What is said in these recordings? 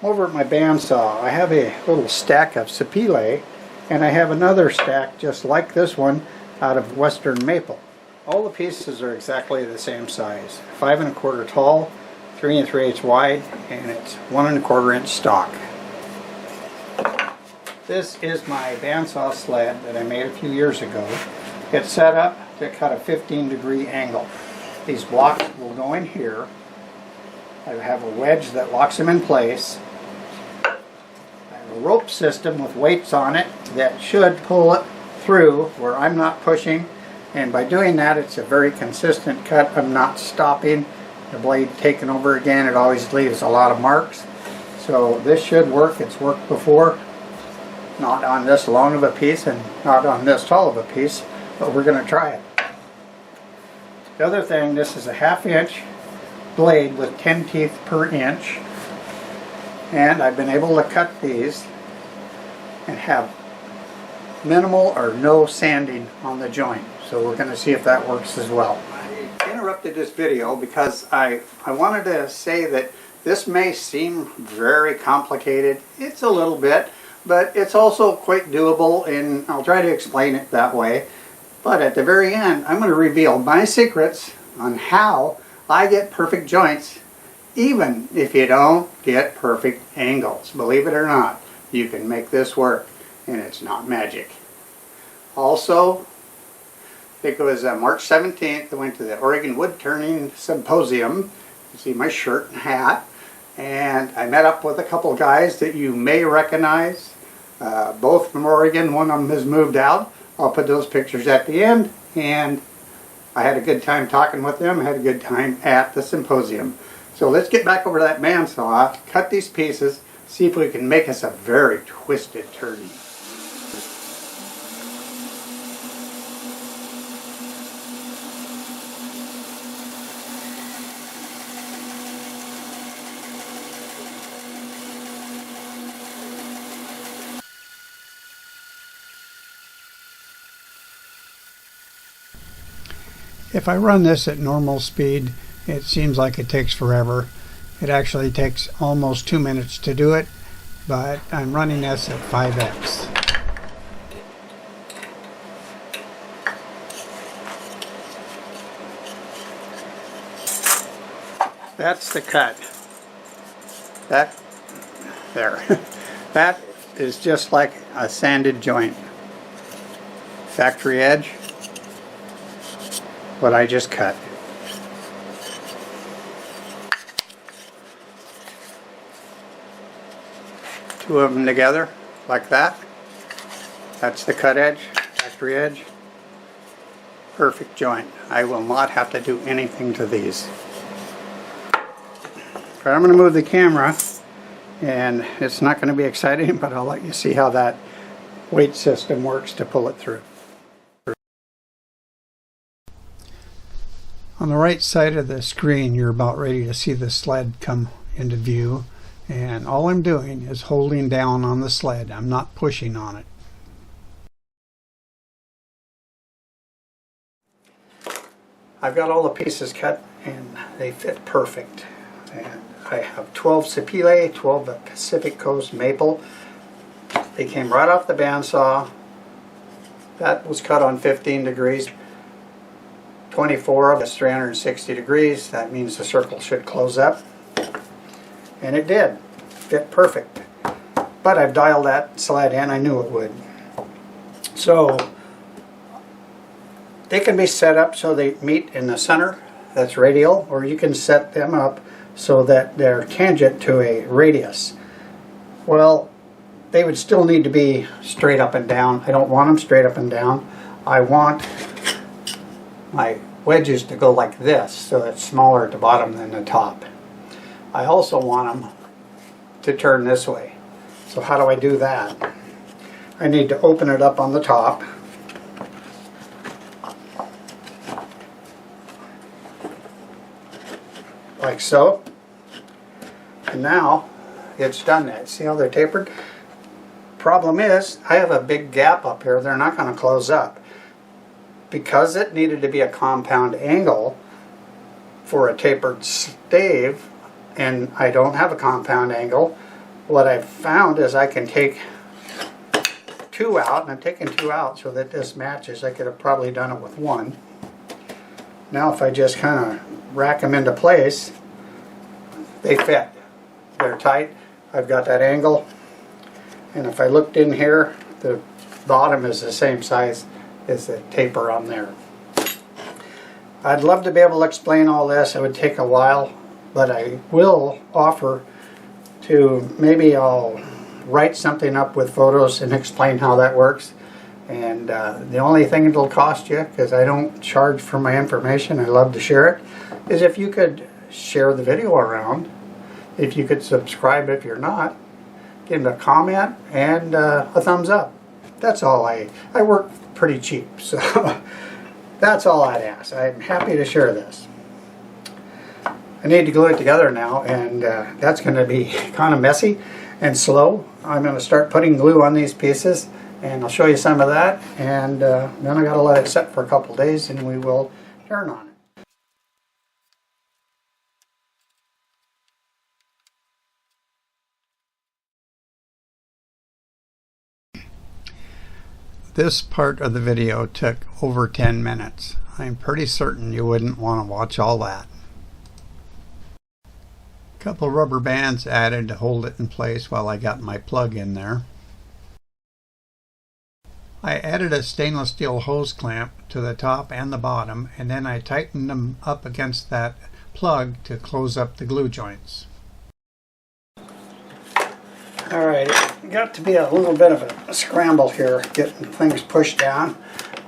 Over at my bandsaw, I have a little stack of sapele, and I have another stack just like this one out of western maple. All the pieces are exactly the same size, 5 1/4 tall, 3 3/8 wide, and it's 1 1/4 inch stock. This is my bandsaw sled that I made a few years ago. It's set up to cut a 15-degree angle. These blocks will go in here. I have a wedge that locks them in place. I have a rope system with weights on it that should pull it through where I'm not pushing, and by doing that it's a very consistent cut. I'm not stopping the blade taking over again. It always leaves a lot of marks. So this should work. It's worked before, not on this long of a piece and not on this tall of a piece, but we're going to try it. The other thing, this is a 1/2 inch blade with 10 teeth per inch, and I've been able to cut these and have minimal or no sanding on the joint. So we're going to see if that works as well. I interrupted this video because I wanted to say that this may seem very complicated. It's a little bit, but it's also quite doable, and I'll try to explain it that way. But at the very end, I'm going to reveal my secrets on how I get perfect joints, even if you don't get perfect angles. Believe it or not, you can make this work, and it's not magic. Also, I think it was March 17th, I went to the Oregon Wood Turning Symposium. You see my shirt and hat, and I met up with a couple of guys that you may recognize, both from Oregon. One of them has moved out. I'll put those pictures at the end, and I had a good time talking with them. I had a good time at the symposium. So let's get back over to that bandsaw, cut these pieces, see if we can make us a very twisted turning. If I run this at normal speed, it seems like it takes forever. It actually takes almost 2 minutes to do it, but I'm running this at 5x. That's the cut. There. That is just like a sanded joint. Factory edge. What I just cut. Two of them together like that. That's the cut edge, factory edge. Perfect joint. I will not have to do anything to these. But I'm going to move the camera, and it's not going to be exciting, but I'll let you see how that weight system works to pull it through. On the right side of the screen, you're about ready to see the sled come into view, and all I'm doing is holding down on the sled. I'm not pushing on it. I've got all the pieces cut and they fit perfect. And I have 12 sapele, 12 Pacific Coast maple. They came right off the bandsaw. That was cut on 15 degrees. 24 of it's 360 degrees. That means the circle should close up. And it did. Fit perfect. But I've dialed that sled in. I knew it would. So they can be set up so they meet in the center. That's radial. Or you can set them up so that they're tangent to a radius. Well, they would still need to be straight up and down. I don't want them straight up and down. I want my wedges to go like this, so it's smaller at the bottom than the top. I also want them to turn this way. So how do I do that? I need to open it up on the top. Like so. And now it's done that. See how they're tapered? Problem is, I have a big gap up here. They're not going to close up. Because it needed to be a compound angle for a tapered stave, and I don't have a compound angle, what I've found is I can take 2 out, and I'm taking 2 out so that this matches. I could have probably done it with 1. Now if I just kind of rack them into place, they fit. They're tight. I've got that angle, and if I looked in here, the bottom is the same size as the taper on there. I'd love to be able to explain all this. It would take a while, but I will offer to, maybe I'll write something up with photos and explain how that works. And the only thing it'll cost you, because I don't charge for my information, I love to share it, is if you could share the video around, if you could subscribe if you're not, give a comment and a thumbs up. That's all. I work pretty cheap, so that's all I'd ask. I'm happy to share this. I need to glue it together now, and that's going to be kind of messy and slow. I'm going to start putting glue on these pieces, and I'll show you some of that, and then I got to let it set for a couple days, and we will turn on it. This part of the video took over 10 minutes. I'm pretty certain you wouldn't want to watch all that. A couple rubber bands added to hold it in place while I got my plug in there. I added a stainless steel hose clamp to the top and the bottom, and then I tightened them up against that plug to close up the glue joints. Alright, it got to be a little bit of a scramble here getting things pushed down,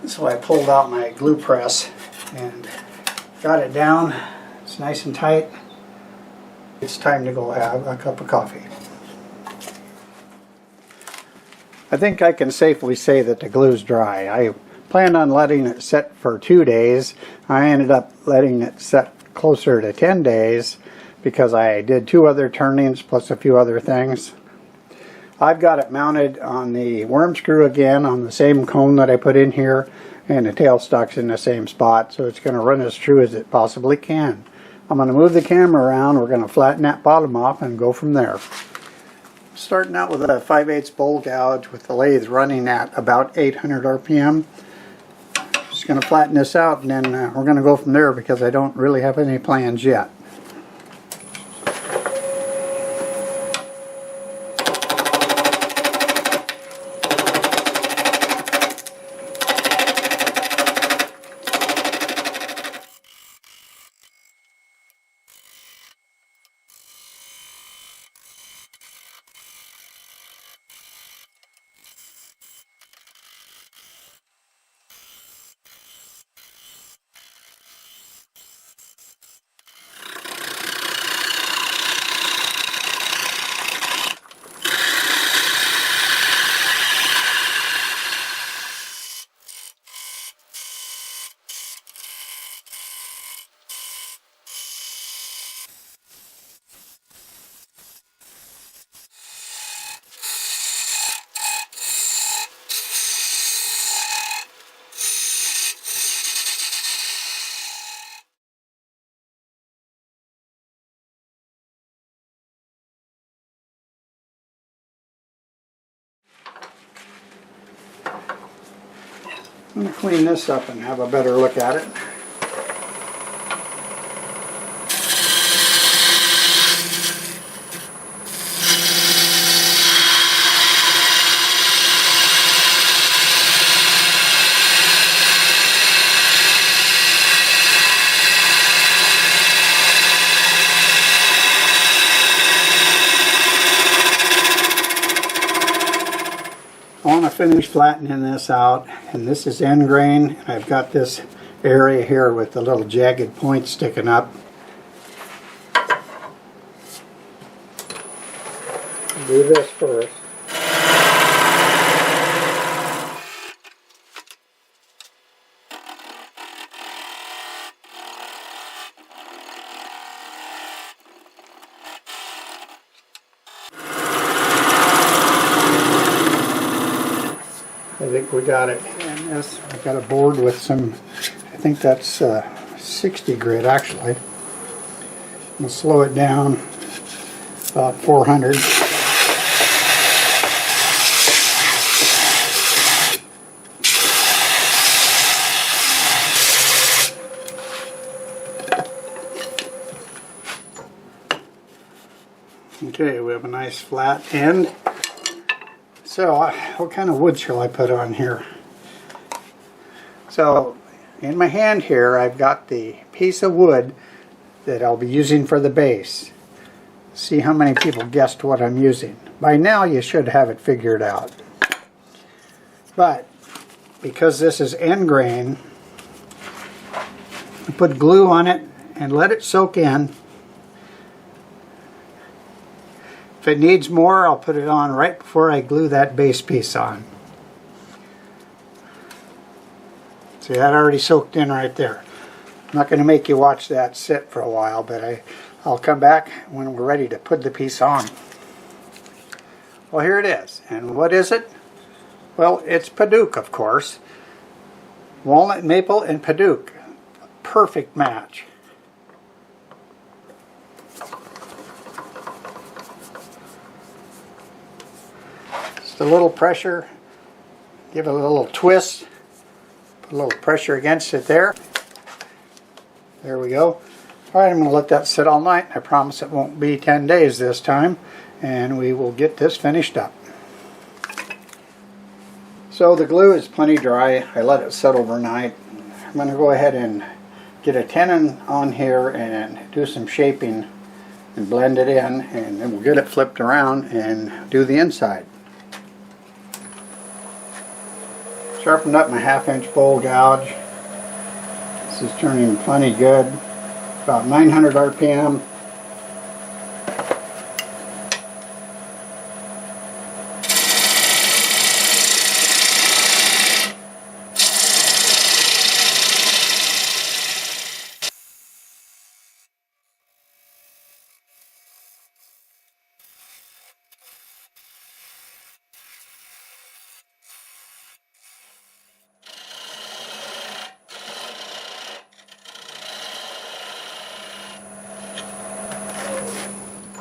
so I pulled out my glue press and got it down. It's nice and tight. It's time to go have a cup of coffee. I think I can safely say that the glue's dry. I planned on letting it set for 2 days. I ended up letting it set closer to 10 days because I did 2 other turnings plus a few other things. I've got it mounted on the worm screw again on the same cone that I put in here, and the tailstock's in the same spot, so it's going to run as true as it possibly can. I'm going to move the camera around, we're going to flatten that bottom off and go from there. Starting out with a 5/8 bowl gouge with the lathe running at about 800 RPM. Just going to flatten this out, and then we're going to go from there because I don't really have any plans yet. I'm going to clean this up and have a better look at it. I want to finish flattening this out, and this is end grain. I've got this area here with the little jagged points sticking up. Do this first. I think we got it. And this, I've got a board with some, I think that's 60 grit actually. I'm going to slow it down about 400. Okay, we have a nice flat end. So what kind of wood shall I put on here? So in my hand here I've got the piece of wood that I'll be using for the base. See how many people guessed what I'm using. By now you should have it figured out. But because this is end grain, I put glue on it and let it soak in. If it needs more, I'll put it on right before I glue that base piece on. See, that already soaked in right there. I'm not going to make you watch that sit for a while, but I'll come back when we're ready to put the piece on. Well, here it is. And what is it? Well, it's Padauk, of course. Walnut, maple, and Padauk. Perfect match. Just a little pressure. Give it a little twist. Put a little pressure against it there. There we go. Alright, I'm going to let that sit all night. I promise it won't be 10 days this time. And we will get this finished up. So the glue is plenty dry. I let it set overnight. I'm going to go ahead and get a tenon on here and do some shaping and blend it in, and then we'll get it flipped around and do the inside. Sharpened up my 1/2 bowl gouge. This is turning plenty good. About 900 RPM.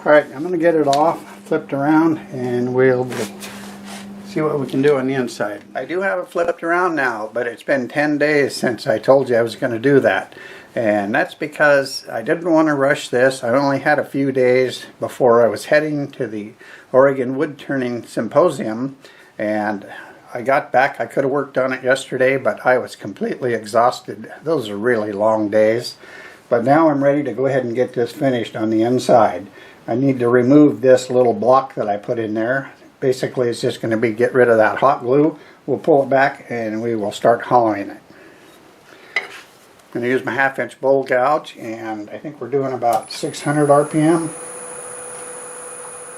Alright, I'm going to get it off, flipped around, and we'll see what we can do on the inside. I do have it flipped around now, but it's been 10 days since I told you I was going to do that. And that's because I didn't want to rush this. I only had a few days before I was heading to the Oregon Wood Turning Symposium, and I got back. I could have worked on it yesterday, but I was completely exhausted. Those are really long days. But now I'm ready to go ahead and get this finished on the inside. I need to remove this little block that I put in there. Basically, it's just going to be get rid of that hot glue. We'll pull it back and we will start hollowing it. I'm going to use my 1/2 bowl gouge, and I think we're doing about 600 RPM.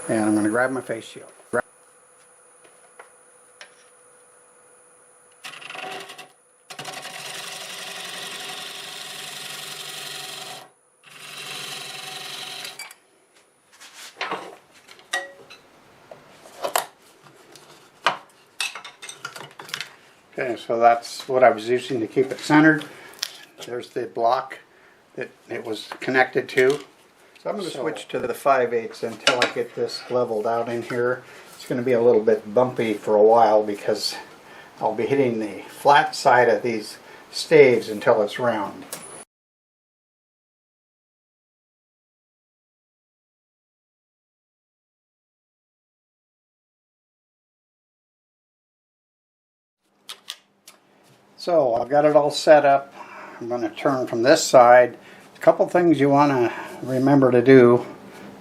And I'm going to grab my face shield. Okay, so that's what I was using to keep it centered. There's the block that it was connected to. So I'm going to switch to the 5/8 until I get this leveled out in here. It's going to be a little bit bumpy for a while because I'll be hitting the flat side of these staves until it's round. So I've got it all set up. I'm going to turn from this side. A couple things you want to remember to do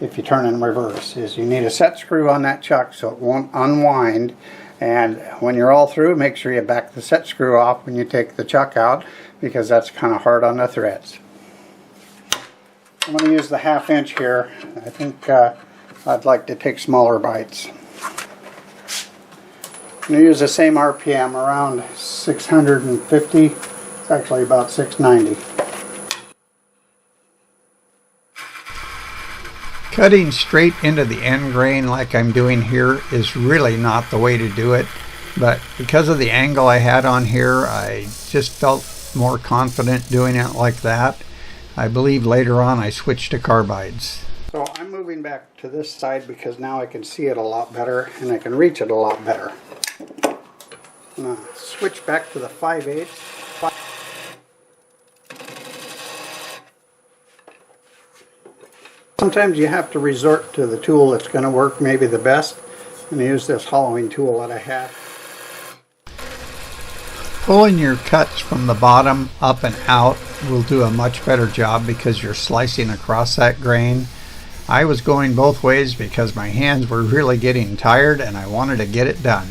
if you turn in reverse is you need a set screw on that chuck so it won't unwind, and when you're all through, make sure you back the set screw off when you take the chuck out, because that's kind of hard on the threads. I'm going to use the 1/2 inch here. I think I'd like to take smaller bites. I'm going to use the same RPM, around 650. It's actually about 690. Cutting straight into the end grain like I'm doing here is really not the way to do it, but because of the angle I had on here, I just felt more confident doing it like that. I believe later on I switched to carbides. So I'm moving back to this side because now I can see it a lot better and I can reach it a lot better. I'm going to switch back to the 5/8. sometimes you have to resort to the tool that's going to work maybe the best. I'm going to use this hollowing tool that I have. Pulling your cuts from the bottom up and out will do a much better job because you're slicing across that grain. I was going both ways because my hands were really getting tired and I wanted to get it done.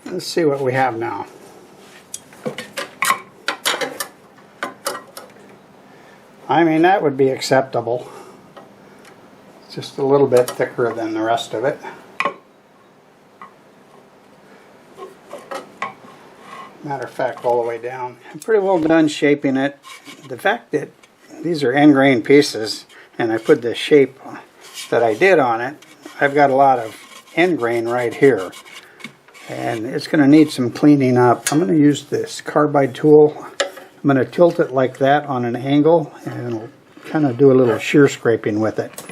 Let's see what we have now. I mean, that would be acceptable. It's just a little bit thicker than the rest of it. Matter of fact, all the way down. I'm pretty well done shaping it. The fact that these are end grain pieces and I put the shape that I did on it, I've got a lot of end grain right here. And it's going to need some cleaning up. I'm going to use this carbide tool. I'm going to tilt it like that on an angle and kind of do a little shear scraping with it.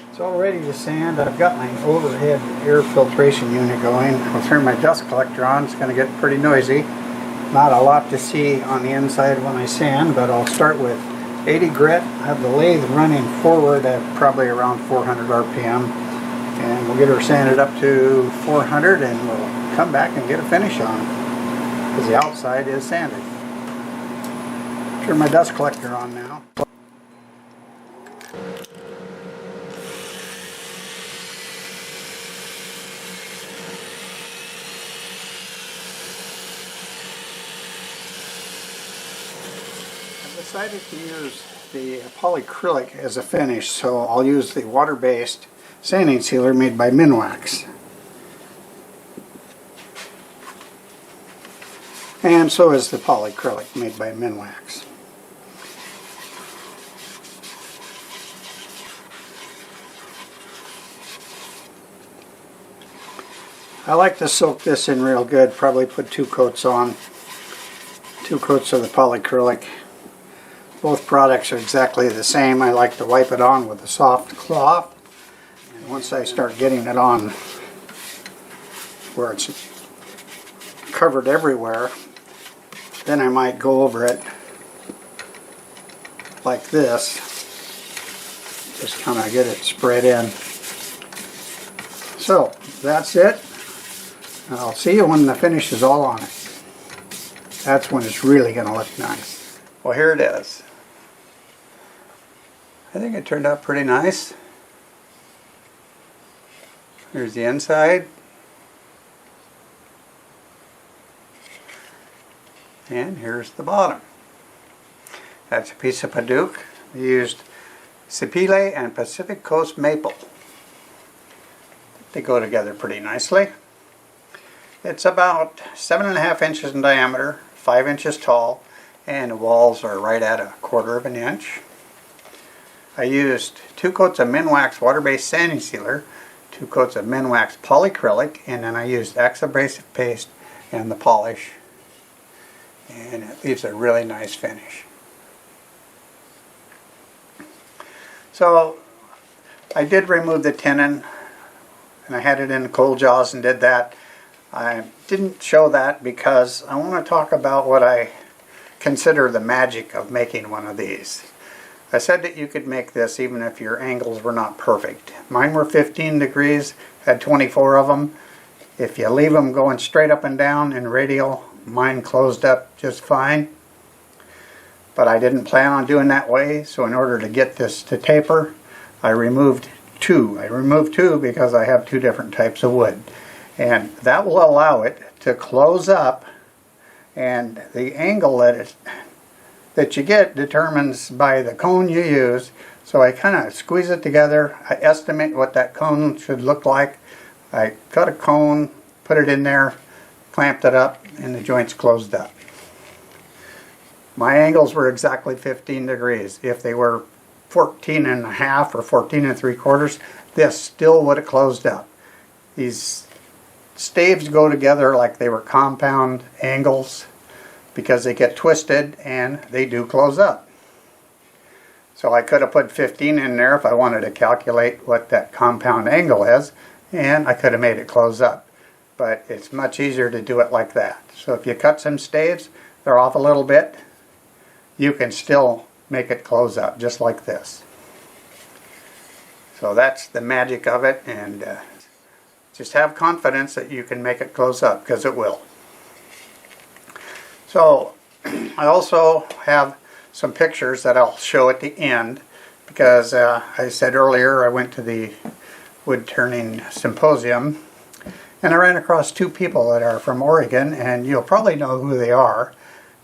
It's all ready to sand. I've got my overhead air filtration unit going. I'll turn my dust collector on. It's going to get pretty noisy. Not a lot to see on the inside when I sand, but I'll start with 80 grit. I have the lathe running forward at probably around 400 RPM. And we'll get her sanded up to 400 and we'll come back and get a finish on it. Because the outside is sanded. Turn my dust collector on now. I decided to use the polyacrylic as a finish, so I'll use the water-based sanding sealer made by Minwax. And so is the polyacrylic made by Minwax. I like to soak this in real good, probably put 2 coats on. 2 coats of the polyacrylic. Both products are exactly the same. I like to wipe it on with a soft cloth. And once I start getting it on where it's covered everywhere, then I might go over it like this. Just kind of get it spread in. So that's it. I'll see you when the finish is all on it. That's when it's really going to look nice. Well, here it is. I think it turned out pretty nice. Here's the inside. And here's the bottom. That's a piece of Paduke. We used Siberian and Pacific Coast maple. They go together pretty nicely. It's about 7.5 inches in diameter, 5 inches tall, and the walls are right at 1/4 of an inch. I used 2 coats of Minwax water-based sanding sealer, 2 coats of Minwax polyacrylic, and then I used Abrasive paste and the polish. And it leaves a really nice finish. So I did remove the tenon, and I had it in cold jaws and did that. I didn't show that because I want to talk about what I consider the magic of making one of these. I said that you could make this even if your angles were not perfect. Mine were 15 degrees, had 24 of them. If you leave them going straight up and down in radial, mine closed up just fine. But I didn't plan on doing that way, so in order to get this to taper, I removed 2. I removed 2 because I have 2 different types of wood. And that will allow it to close up, and the angle that you get determines by the cone you use. So I kind of squeeze it together. I estimate what that cone should look like. I cut a cone, put it in there, clamped it up, and the joints closed up. my angles were exactly 15 degrees. If they were 14 and a half or 14 and 3/4, this still would have closed up. These staves go together like they were compound angles because they get twisted and they do close up. So I could have put 15 in there if I wanted to calculate what that compound angle is, and I could have made it close up. But it's much easier to do it like that. So if you cut some staves, they're off a little bit, you can still make it close up just like this. So that's the magic of it, and just have confidence that you can make it close up, because it will. So I also have some pictures that I'll show at the end, because I said earlier I went to the wood turning symposium and I ran across two people that are from Oregon, and you'll probably know who they are.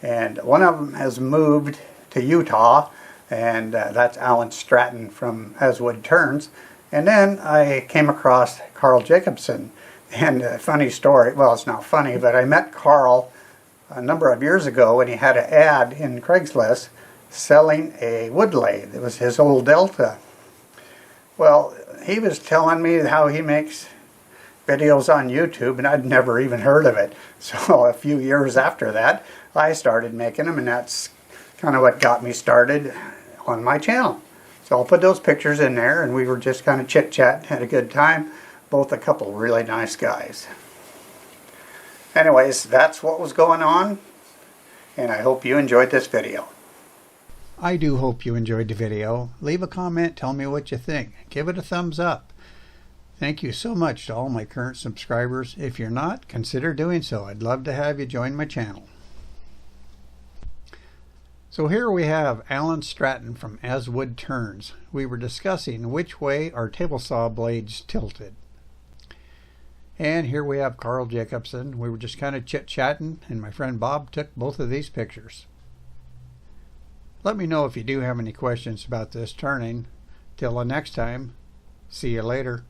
And one of them has moved to Utah, and that's Alan Stratton from As Wood Turns. And then I came across Carl Jacobson, and a funny story, well, it's not funny, but I met Carl a number of years ago when he had an ad in Craigslist selling a wood lathe. It was his old Delta. Well, he was telling me how he makes videos on YouTube, and I'd never even heard of it. So a few years after that, I started making them, and that's kind of what got me started on my channel. So I'll put those pictures in there, and we were just kind of chit-chatting, had a good time. Both a couple really nice guys. Anyways, that's what was going on, and I hope you enjoyed this video. I do hope you enjoyed the video. Leave a comment, tell me what you think. Give it a thumbs up. Thank you so much to all my current subscribers. If you're not, consider doing so. I'd love to have you join my channel. So here we have Alan Stratton from As Wood Turns. We were discussing which way our table saw blades tilted. And here we have Carl Jacobson. We were just kind of chit-chatting, and my friend Bob took both of these pictures. Let me know if you do have any questions about this turning. Till the next time, see you later.